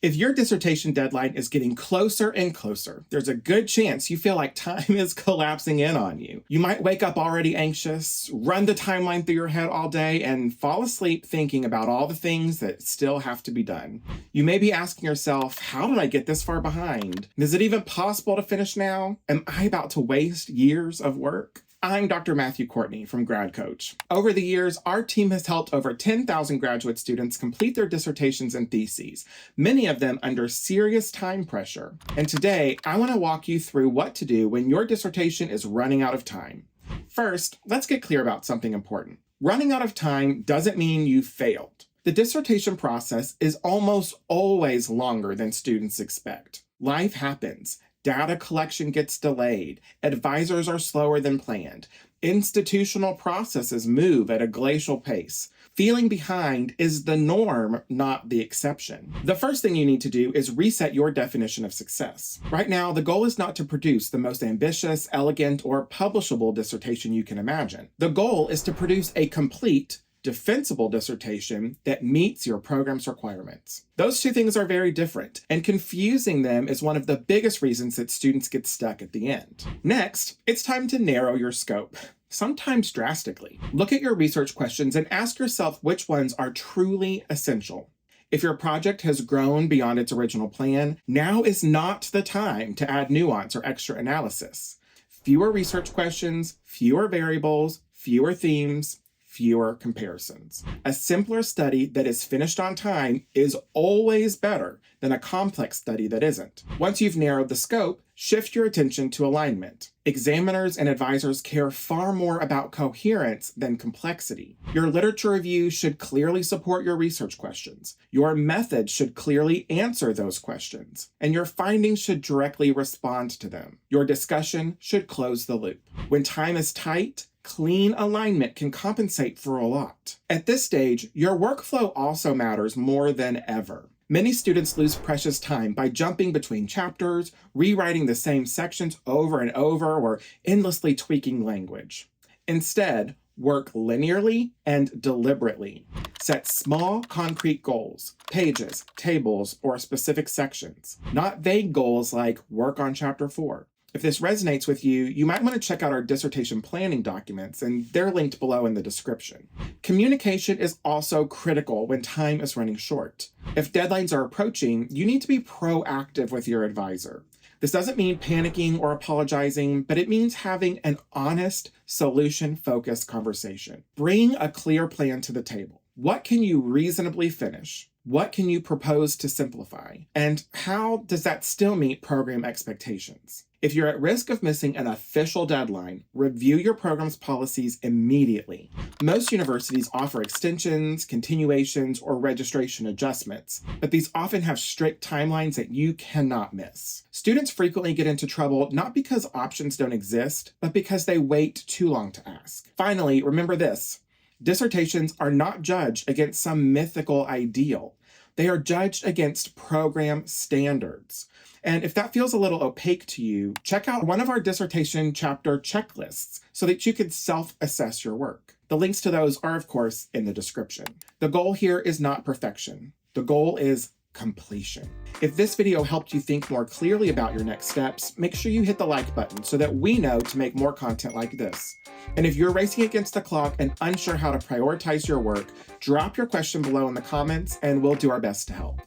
If your dissertation deadline is getting closer and closer, there's a good chance you feel like time is collapsing in on you. You might wake up already anxious, run the timeline through your head all day, and fall asleep thinking about all the things that still have to be done. You may be asking yourself, how did I get this far behind? Is it even possible to finish now? Am I about to waste years of work? I'm Dr. Matthew Courtney from Grad Coach. Over the years, our team has helped over 10,000 graduate students complete their dissertations and theses, many of them under serious time pressure. And today, I want to walk you through what to do when your dissertation is running out of time. First, let's get clear about something important. Running out of time doesn't mean you failed. The dissertation process is almost always longer than students expect. Life happens. Data collection gets delayed. Advisors are slower than planned. Institutional processes move at a glacial pace. Feeling behind is the norm, not the exception. The first thing you need to do is reset your definition of success. Right now, the goal is not to produce the most ambitious, elegant, or publishable dissertation you can imagine. The goal is to produce a complete, defensible dissertation that meets your program's requirements. Those two things are very different, and confusing them is one of the biggest reasons that students get stuck at the end. Next, it's time to narrow your scope, sometimes drastically. Look at your research questions and ask yourself which ones are truly essential. If your project has grown beyond its original plan, now is not the time to add nuance or extra analysis. Fewer research questions, fewer variables, fewer themes, fewer comparisons. A simpler study that is finished on time is always better than a complex study that isn't. Once you've narrowed the scope, shift your attention to alignment. Examiners and advisors care far more about coherence than complexity. Your literature review should clearly support your research questions. Your method should clearly answer those questions, and your findings should directly respond to them. Your discussion should close the loop. When time is tight, clean alignment can compensate for a lot. At this stage, your workflow also matters more than ever. Many students lose precious time by jumping between chapters, rewriting the same sections over and over, or endlessly tweaking language. Instead, work linearly and deliberately. Set small, concrete goals, pages, tables, or specific sections, not vague goals like work on chapter 4. If this resonates with you, you might want to check out our dissertation planning documents, and they're linked below in the description. Communication is also critical when time is running short. If deadlines are approaching, you need to be proactive with your advisor. This doesn't mean panicking or apologizing, but it means having an honest, solution-focused conversation. Bring a clear plan to the table. What can you reasonably finish? What can you propose to simplify? And how does that still meet program expectations? If you're at risk of missing an official deadline, review your program's policies immediately. Most universities offer extensions, continuations, or registration adjustments, but these often have strict timelines that you cannot miss. Students frequently get into trouble not because options don't exist, but because they wait too long to ask. Finally, remember this. Dissertations are not judged against some mythical ideal. They are judged against program standards. And if that feels a little opaque to you, check out one of our dissertation chapter checklists so that you can self-assess your work. The links to those are, of course, in the description. The goal here is not perfection. The goal is completion. If this video helped you think more clearly about your next steps, make sure you hit the like button so that we know to make more content like this. And if you're racing against the clock and unsure how to prioritize your work, drop your question below in the comments and we'll do our best to help.